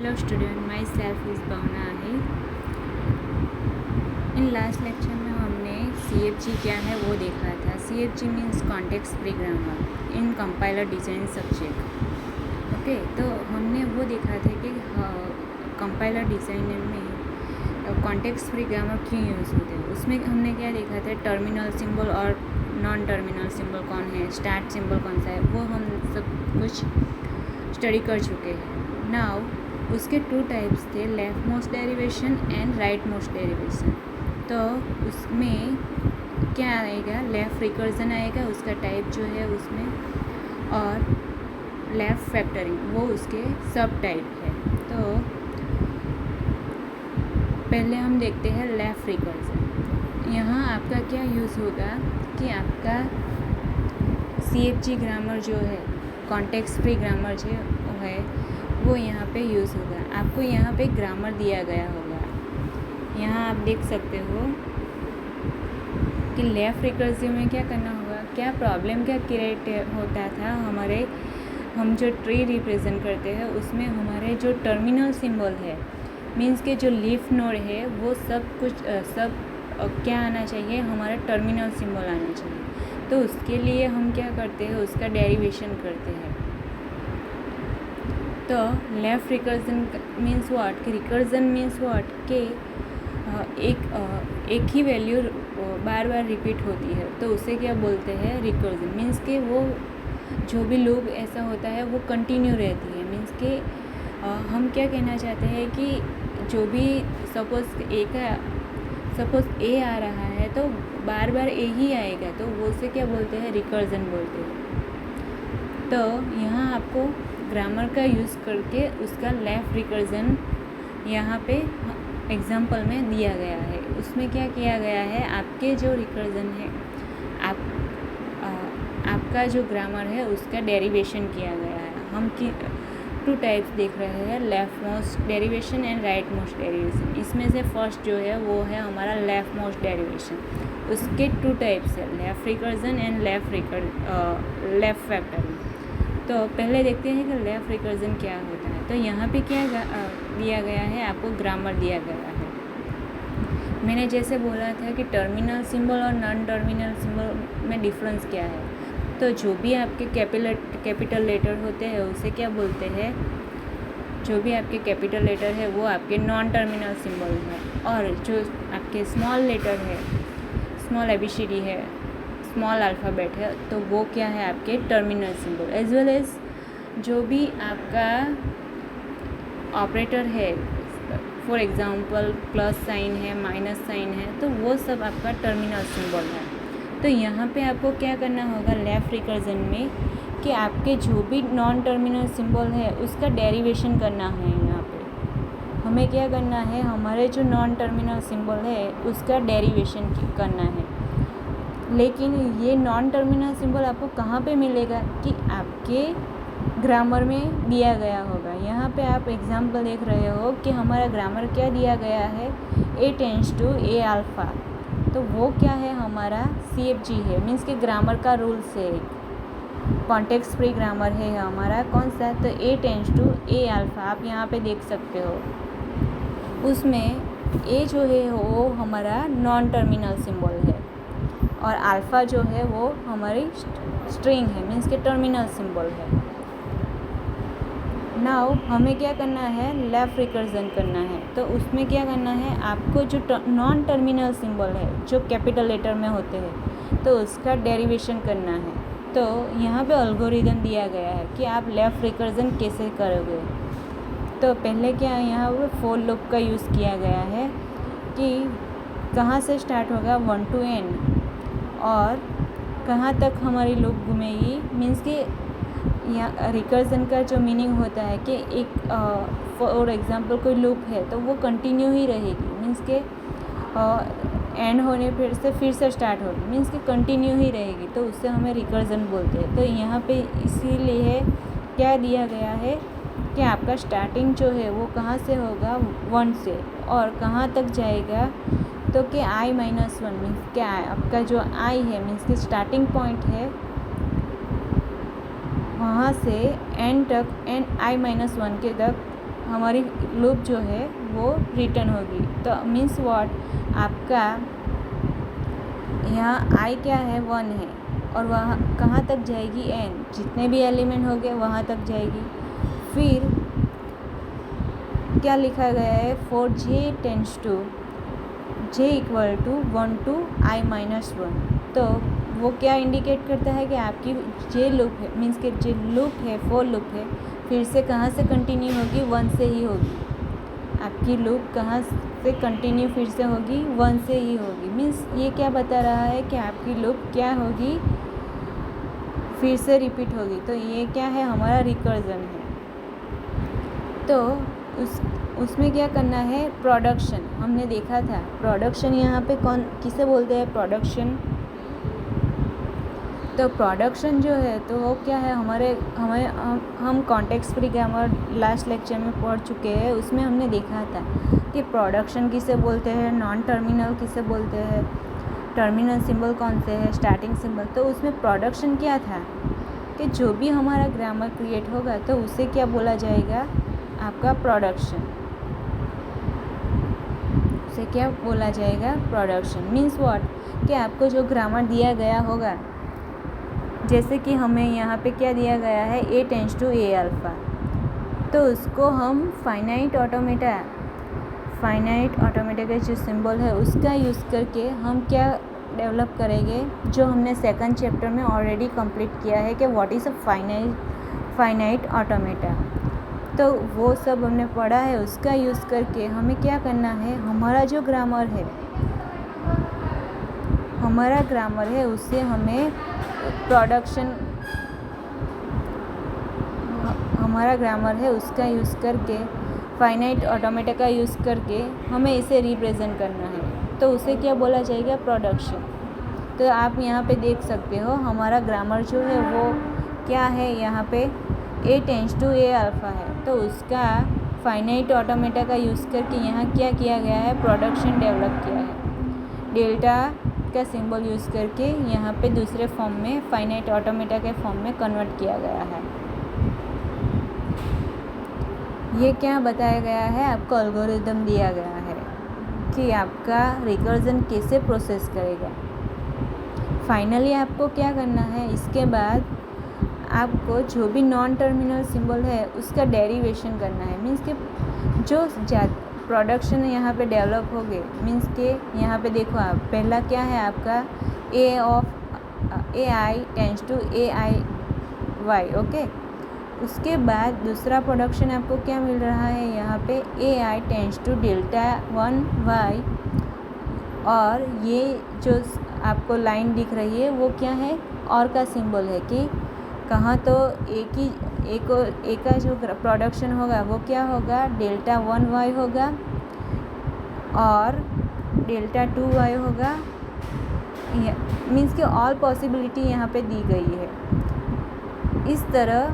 Hello student, myself is Bhavna Ahir. इन last lecture में हमने CFG क्या है वो देखा था. CFG means context free grammar in compiler design subject. Okay, तो हमने वो देखा था कि कंपाइलर डिज़ाइनर में कॉन्टेक्स्ट फ्री ग्रामर क्यों यूज़ होते हैं. उसमें हमने क्या देखा था, टर्मिनल सिंबल और नॉन टर्मिनल सिंबल कौन है, स्टार्ट सिंबल कौन सा है, वो हम सब कुछ स्टडी कर चुके हैं. नाउ उसके टू टाइप्स थे, left most derivation and right most derivation. तो उसमें क्या आएगा, लेफ़्ट रिकर्जन आएगा उसका टाइप जो है उसमें, और लेफ़्ट फैक्टरिंग वो उसके सब टाइप है. तो पहले हम देखते हैं लेफ़्ट रिकर्जन. यहाँ आपका क्या यूज़ होगा कि आपका CFG ग्रामर जो है, कॉन्टेक्स्ट फ्री ग्रामर जो है वो यहाँ पे यूज़ होगा. आपको यहाँ पे ग्रामर दिया गया होगा. यहाँ आप देख सकते हो कि लेफ़्ट रिकर्सिव में क्या करना होगा, क्या प्रॉब्लम क्या क्रिएट होता था हमारे, हम जो ट्री रिप्रेजेंट करते हैं उसमें हमारे जो टर्मिनल सिंबल है, मीन्स के जो लीफ नोड है वो सब कुछ क्या आना चाहिए, हमारा टर्मिनल सिंबल आना चाहिए. तो उसके लिए हम क्या करते हैं, उसका डेरिवेशन करते हैं. तो लेफ़्ट रिकर्जन मीन्स व्हाट, कि रिकर्जन मीन्स व्हाट कि एक ही वैल्यू बार बार रिपीट होती है, तो उसे क्या बोलते हैं, रिकर्जन. मीन्स कि वो जो भी लूप ऐसा होता है वो कंटिन्यू रहती है. मीन्स कि हम क्या कहना चाहते हैं कि जो भी सपोज़ ए आ रहा है तो बार बार ए ही आएगा, तो वो उसे क्या बोलते हैं, रिकर्जन बोलते हैं. तो यहाँ आपको ग्रामर का यूज़ करके उसका लेफ़्ट रिकर्जन यहाँ पे एग्जाम्पल में दिया गया है. उसमें क्या किया गया है, आपके जो रिकर्जन है, आपका जो ग्रामर है उसका डेरिवेशन किया गया है. हम टू टाइप्स देख रहे हैं, left most derivation and right most derivation. इसमें से फर्स्ट जो है वो है हमारा लेफ़्ट मोस्ट डेरिवेशन. उसके टू टाइप्स है, left recursion and left factoring. तो पहले देखते हैं कि लेफ़्ट रिकर्जन क्या होता है. तो यहाँ पे क्या दिया गया है, आपको ग्रामर दिया गया है. मैंने जैसे बोला था कि टर्मिनल सिंबल और नॉन टर्मिनल सिंबल में डिफरेंस क्या है. तो जो भी आपके कैपिटल लेटर होते हैं उसे क्या बोलते हैं, जो भी आपके कैपिटल लेटर है वो आपके नॉन टर्मिनल सिंबल है, और जो आपके स्मॉल लेटर है, स्मॉल ABCD है, स्मॉल अल्फ़ाबेट है, तो वो क्या है, आपके terminal symbol. As well as जो भी आपका ऑपरेटर है, फॉर एग्ज़ाम्पल प्लस साइन है, माइनस साइन है, तो वो सब आपका टर्मिनल सिंबल है. तो यहाँ पे आपको क्या करना होगा लेफ़्ट रिकर्जन में, कि आपके जो भी नॉन टर्मिनल सिंबल है उसका डेरिवेशन करना है. यहाँ पे हमें क्या करना है, हमारे जो नॉन टर्मिनल सिंबल है उसका डेरिवेशन करना है. लेकिन ये नॉन टर्मिनल सिंबल आपको कहाँ पे मिलेगा, कि आपके ग्रामर में दिया गया होगा. यहाँ पे आप एग्जाम्पल देख रहे हो कि हमारा ग्रामर क्या दिया गया है, A tends to A alpha. तो वो क्या है, हमारा CFG है, मीन्स कि ग्रामर का रूल्स है, कॉन्टेक्स्ट फ्री ग्रामर है हमारा. कौन सा, तो A tends to A alpha. आप यहाँ पे देख सकते हो उसमें A जो है वो हमारा नॉन टर्मिनल सिंबल है, और अल्फ़ा जो है वो हमारी स्ट्रिंग है, मीन्स के टर्मिनल सिंबल है. नाउ हमें क्या करना है, लेफ़्ट रिकर्जन करना है. तो उसमें क्या करना है, आपको जो नॉन टर्मिनल सिंबल है जो कैपिटल लेटर में होते हैं, तो उसका डेरिवेशन करना है. तो यहाँ पे एल्गोरिदम दिया गया है कि आप लेफ़्ट रिकर्जन कैसे करोगे. तो पहले क्या है, यहाँ पे फॉर लूप का यूज़ किया गया है कि कहाँ से स्टार्ट होगा 1 to n, और कहाँ तक हमारी लूप घूमेगी. मीन्स कि यहाँ रिकर्जन का जो मीनिंग होता है कि एक फॉर एग्ज़ाम्पल कोई लूप है तो वो कंटिन्यू ही रहेगी. मीन्स के एंड होने फिर से स्टार्ट होगी, मीन्स कि कंटिन्यू ही रहेगी, तो उससे हमें रिकर्जन बोलते हैं. तो यहाँ पे इसीलिए क्या दिया गया है कि आपका स्टार्टिंग जो है वो कहाँ से होगा, 1 से, और कहाँ तक जाएगा, तो कि I-1 मीन्स क्या है, आपका जो I है मीन्स कि स्टार्टिंग पॉइंट है, वहाँ से एंड तक I-1 के तक हमारी लूप जो है वो रिटर्न होगी। तो मीन्स व्हाट, आपका यहाँ आई क्या है 1 है और वहाँ कहाँ तक जाएगी n, जितने भी एलिमेंट हो गए वहाँ तक जाएगी। फिर क्या लिखा गया है, for j tends to j equal to 1 to i-1। तो वो क्या इंडिकेट करता है कि आपकी जे लूप है, मीन्स कि जो लूप है फॉर लूप है, फिर से कहाँ से कंटिन्यू होगी, 1 से ही होगी। आपकी लूप कहाँ से कंटिन्यू फिर से होगी, 1 से ही होगी। मीन्स ये क्या बता रहा है कि आपकी लूप क्या होगी, फिर से रिपीट होगी। तो ये क्या है, हमारा रिकर्जन है। तो उसमें क्या करना है, प्रोडक्शन हमने देखा था। प्रोडक्शन यहाँ पे कौन किसे बोलते हैं, प्रोडक्शन। तो प्रोडक्शन जो है तो वो क्या है, हम context free grammar last lecture में पढ़ चुके हैं। उसमें हमने देखा था कि प्रोडक्शन किसे बोलते हैं, नॉन टर्मिनल किसे बोलते हैं, टर्मिनल सिंबल कौन से है, स्टार्टिंग सिंबल। तो उसमें प्रोडक्शन क्या था कि जो भी हमारा ग्रामर क्रिएट होगा तो उसे क्या बोला जाएगा, आपका प्रोडक्शन। उसे क्या बोला जाएगा, प्रोडक्शन। मीन्स व्हाट, कि आपको जो ग्रामर दिया गया होगा, जैसे कि हमें यहाँ पे क्या दिया गया है, a tends to a alpha, तो उसको हम फाइनाइट ऑटोमेटा का जो सिंबल है उसका यूज़ करके हम क्या डेवलप करेंगे, जो हमने सेकंड चैप्टर में ऑलरेडी कंप्लीट किया है कि what is a finite automata. तो वो सब हमने पढ़ा है, उसका यूज़ करके हमें क्या करना है, हमारा जो ग्रामर है उससे हमें हमारा ग्रामर है उसका यूज़ करके, फाइनाइट ऑटोमेटा का यूज़ करके हमें इसे रिप्रेजेंट करना है। तो उसे क्या बोला जाएगा, प्रोडक्शन। तो आप यहाँ पे देख सकते हो हमारा ग्रामर जो है वो क्या है, यहाँ पे a tends to a alpha है। तो उसका फाइनाइट ऑटोमेटा का यूज़ करके यहाँ क्या किया गया है, प्रोडक्शन डेवलप किया है। डेल्टा का सिंबल यूज़ करके यहाँ पे दूसरे फॉर्म में, फाइनाइट ऑटोमेटा के फॉर्म में कन्वर्ट किया गया है। ये क्या बताया गया है, आपको एल्गोरिदम दिया गया है कि आपका रिकर्जन कैसे प्रोसेस करेगा। फाइनली आपको क्या करना है, इसके बाद आपको जो भी नॉन टर्मिनल सिंबल है उसका डेरिवेशन करना है। मीन्स कि जो प्रोडक्शन यहाँ पे डेवलप हो गए, मीन्स के यहाँ पे देखो आप, पहला क्या है आपका ai tends to ai y, okay. उसके बाद दूसरा प्रोडक्शन आपको क्या मिल रहा है, यहाँ पे ai tends to delta 1 y, और ये जो आपको लाइन दिख रही है वो क्या है, और का सिंबल है कि कहाँ, तो एक का जो प्रोडक्शन होगा वो क्या होगा, डेल्टा 1 y होगा और डेल्टा 2 y होगा। मीन्स कि ऑल पॉसिबिलिटी यहाँ पे दी गई है। इस तरह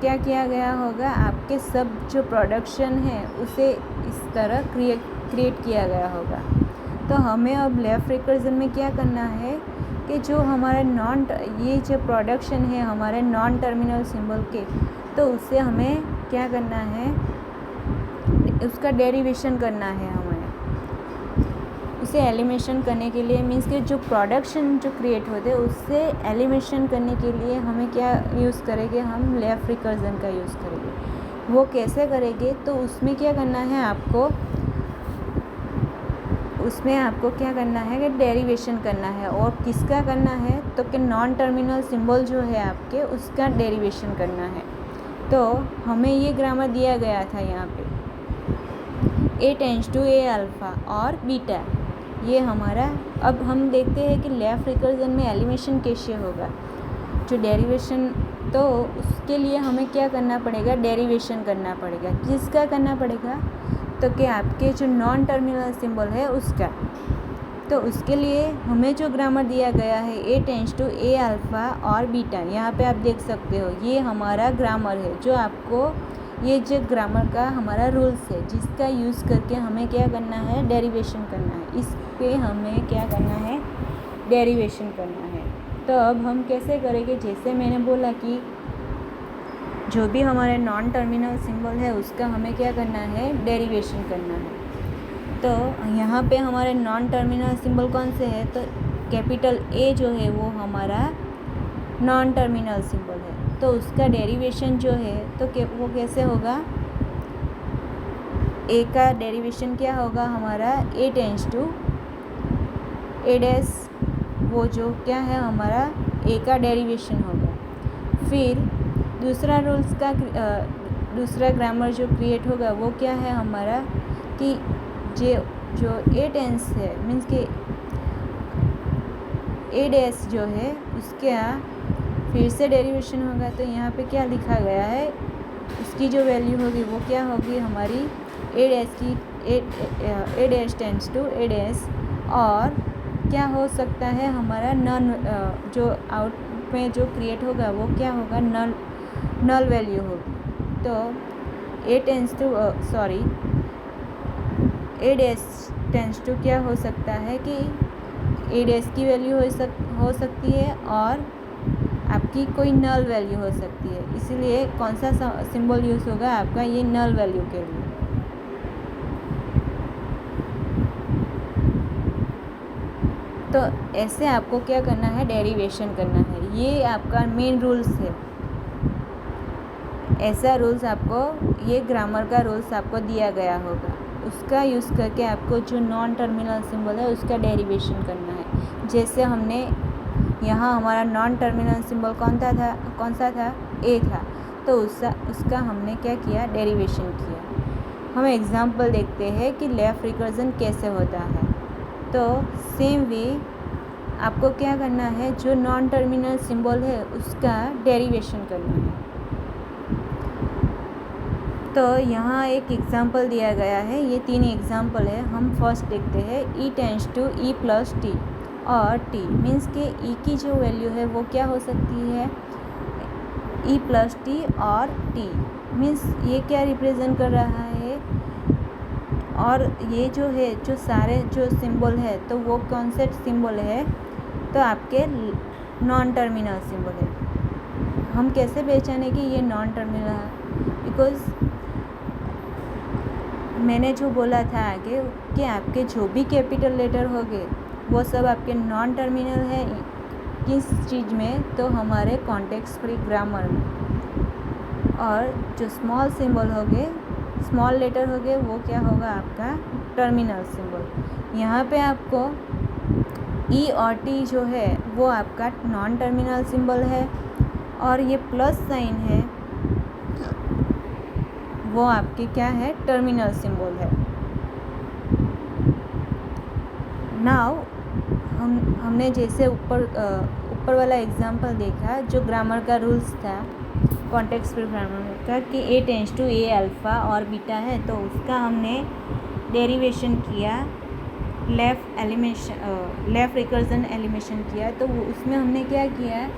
क्या किया गया होगा, आपके सब जो प्रोडक्शन है उसे इस तरह क्रिएट किया गया होगा। तो हमें अब लेफ्ट रिकर्जन में क्या करना है कि जो हमारे ये जो प्रोडक्शन है हमारे नॉन टर्मिनल सिंबल के, तो उससे हमें क्या करना है, उसका डेरिवेशन करना है। हमें उसे एलिमिनेशन करने के लिए, मीन्स कि जो प्रोडक्शन जो क्रिएट होते हैं उससे एलिमिनेशन करने के लिए हमें क्या यूज़ करेंगे, हम लेफ्ट रिकर्जन का यूज़ करेंगे। वो कैसे करेंगे, तो उसमें क्या करना है आपको क्या करना है कि डेरिवेशन करना है। और किसका करना है, तो कि नॉन टर्मिनल सिंबल जो है आपके उसका डेरिवेशन करना है। तो हमें ये ग्रामर दिया गया था यहाँ पे a tends to a alpha और बीटा, ये हमारा। अब हम देखते हैं कि लेफ्ट रिकर्जन में एलिमिनेशन कैसे होगा, जो डेरिवेशन। तो उसके लिए हमें क्या करना पड़ेगा, डेरिवेशन करना पड़ेगा। किसका करना पड़ेगा, तो कि आपके जो नॉन टर्मिनल सिंबल है उसका। तो उसके लिए हमें जो ग्रामर दिया गया है a tends to a alpha और बीटा, यहाँ पे आप देख सकते हो ये हमारा ग्रामर है, जो आपको ये जो ग्रामर का हमारा रूल्स है जिसका यूज़ करके हमें क्या करना है, डेरिवेशन करना है। इस पे हमें क्या करना है, डेरिवेशन करना है। तो अब हम कैसे करेंगे, जैसे मैंने बोला कि जो भी हमारे नॉन टर्मिनल सिंबल है उसका हमें क्या करना है, डेरिवेशन करना है। तो यहाँ पे हमारे नॉन टर्मिनल सिंबल कौन से है, तो कैपिटल ए जो है वो हमारा नॉन टर्मिनल सिंबल है। तो उसका डेरिवेशन जो है तो वो कैसे होगा, ए का डेरिवेशन क्या होगा हमारा, ए टेंस टू ए डैश, वो जो क्या है हमारा ए का डेरिवेशन होगा। फिर दूसरा ग्रामर जो क्रिएट होगा वो क्या है हमारा, कि जो ए टेंस है मीन्स कि ए डैश जो है उसका फिर से डेरिवेशन होगा। तो यहाँ पे क्या लिखा गया है, उसकी जो वैल्यू होगी वो क्या होगी हमारी ए डैश की, A dash tends to A dash, और क्या हो सकता है हमारा नन, जो आउट में जो क्रिएट होगा वो क्या होगा, नल वैल्यू होगी। तो A tends to A dash tends to क्या हो सकता है कि ए डैश की वैल्यू हो सकती है और आपकी कोई नल वैल्यू हो सकती है। इसीलिए कौन सा सिंबल यूज़ होगा आपका, ये नल वैल्यू के लिए। तो ऐसे आपको क्या करना है, डेरिवेशन करना है। ये आपका मेन रूल्स है। ऐसा रूल्स आपको, ये ग्रामर का रूल्स आपको दिया गया होगा, उसका यूज़ करके आपको जो नॉन टर्मिनल सिंबल है उसका डेरिवेशन करना है। जैसे हमने यहाँ हमारा नॉन टर्मिनल सिंबल कौन सा था, ए था, तो उसका हमने क्या किया, डेरिवेशन किया। हम एग्जांपल देखते हैं कि लेफ्ट रिकर्जन कैसे होता है। तो सेम वे आपको क्या करना है, जो नॉन टर्मिनल सिंबल है उसका डेरिवेशन करना है। तो यहाँ एक एग्जांपल दिया गया है, ये 3 एग्जांपल है। हम फर्स्ट देखते हैं, E tends to E plus T और टी मीन्स के ई की जो वैल्यू है वो क्या हो सकती है, ई प्लस टी और टी मीन्स ये क्या रिप्रेजेंट कर रहा है, और ये जो है जो सारे जो सिंबल है तो वो कौन से सिंबल है, तो आपके नॉन टर्मिनल सिंबल है। हम कैसे पहचाने कि ये नॉन टर्मिनल है, बिकॉज मैंने जो बोला था आगे कि आपके जो भी कैपिटल लेटर होंगे वो सब आपके नॉन टर्मिनल है। किस चीज़ में, तो हमारे कॉन्टेक्स्ट फ्री ग्रामर में। और जो स्मॉल सिंबल होंगे, स्मॉल लेटर होंगे, वो क्या होगा आपका टर्मिनल सिंबल। यहाँ पे आपको ई और टी जो है वो आपका नॉन टर्मिनल सिंबल है, और ये प्लस साइन है वो आपके क्या है, टर्मिनल सिंबल है। नाउ हमने जैसे ऊपर वाला एग्जांपल देखा जो ग्रामर का रूल्स था, कॉन्टेक्स्ट फ्री ग्रामर का, कि ए टेंस टू ए अल्फ़ा और बीटा है, तो उसका हमने डेरिवेशन किया, लेफ़्ट रिकर्जन एलिमिनेशन किया। तो उसमें हमने क्या किया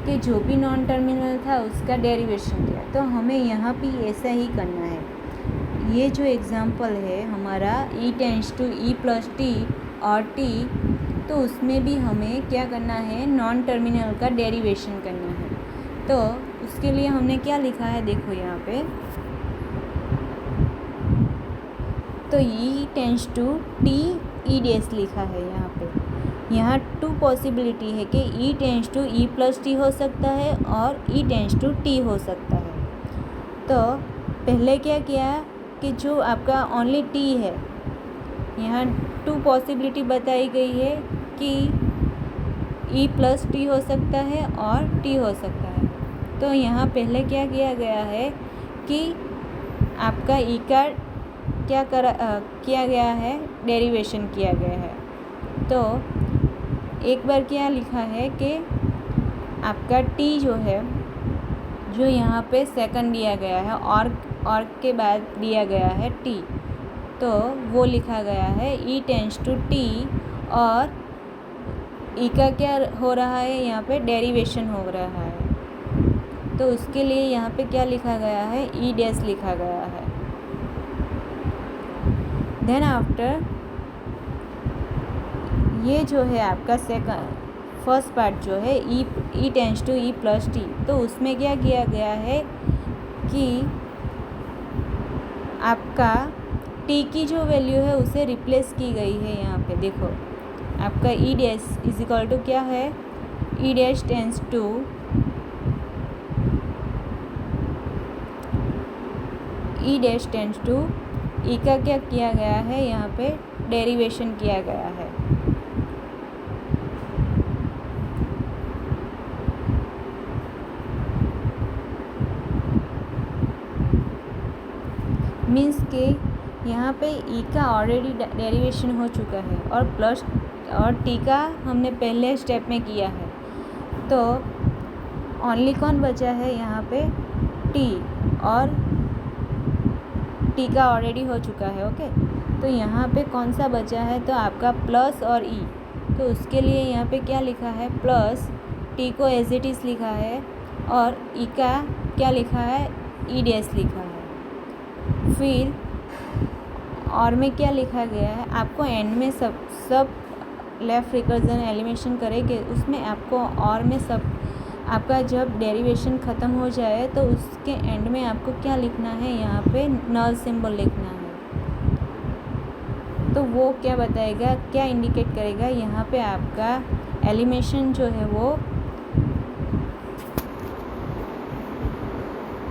कि जो भी नॉन टर्मिनल था उसका डेरिवेशन किया। तो हमें यहाँ भी ऐसा ही करना है। ये जो एग्जांपल है हमारा E tends to E plus T और टी, तो उसमें भी हमें क्या करना है, नॉन टर्मिनल का डेरिवेशन करना है। तो उसके लिए हमने क्या लिखा है, देखो यहाँ पे, तो E tends to T E dash लिखा है यहाँ पे। यहाँ 2 पॉसिबिलिटी है कि E tends to E plus T हो सकता है और ई टेंस टू टी हो सकता है। तो पहले क्या किया कि जो आपका ओनली टी है, यहाँ 2 पॉसिबिलिटी बताई गई है कि ई प्लस टी हो सकता है और टी हो सकता है। तो यहाँ पहले क्या किया गया है कि आपका ई का किया गया है, डेरिवेशन किया गया है। तो एक बार क्या लिखा है कि आपका टी जो है, जो यहाँ पे सेकंड दिया गया है और के बाद दिया गया है टी, तो वो लिखा गया है ई टेंस टू टी, और ई का क्या हो रहा है, यहाँ पे डेरिवेशन हो रहा है। तो उसके लिए यहाँ पे क्या लिखा गया है, ई डैश लिखा गया है। देन आफ्टर ये जो है आपका फर्स्ट पार्ट जो है E tends to E plus T, तो उसमें क्या किया गया है कि आपका टी की जो वैल्यू है उसे रिप्लेस की गई है। यहाँ पे देखो आपका E dash is equal to क्या है, E dash tends to E का क्या किया गया है, यहाँ पे डेरिवेशन किया गया है। मीन्स के यहाँ पे ई का ऑलरेडी डेरिवेशन हो चुका है और टी का हमने पहले स्टेप में किया है, तो ओनली कौन बचा है यहाँ पे, टी, और टी का ऑलरेडी हो चुका है। ओके, तो यहाँ पे कौन सा बचा है, तो आपका प्लस और ई, तो उसके लिए यहाँ पे क्या लिखा है, प्लस टी को एज इट इज़ लिखा है और ई का क्या लिखा है, ई डैश लिखा है। फिर और में क्या लिखा गया है, आपको एंड में सब लेफ़्ट रिकर्जन एलिमिनेशन करेंगे, उसमें आपको और में सब आपका जब डेरिवेशन ख़त्म हो जाए तो उसके एंड में आपको क्या लिखना है, यहाँ पे नल सिंबल लिखना है। तो वो क्या बताएगा, क्या इंडिकेट करेगा, यहाँ पे आपका एलिमिनेशन जो है वो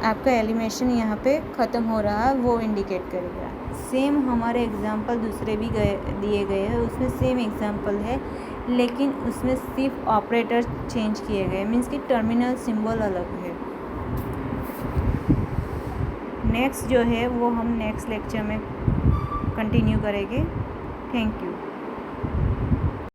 आपका एलिमिनेशन यहाँ पे ख़त्म हो रहा है, वो इंडिकेट करेगा। सेम हमारे एग्जांपल दूसरे भी दिए गए हैं, उसमें सेम एग्जांपल है, लेकिन उसमें सिर्फ ऑपरेटर चेंज किए गए, मीन्स कि टर्मिनल सिंबल अलग है। नेक्स्ट जो है वो हम नेक्स्ट लेक्चर में कंटिन्यू करेंगे। Thank you.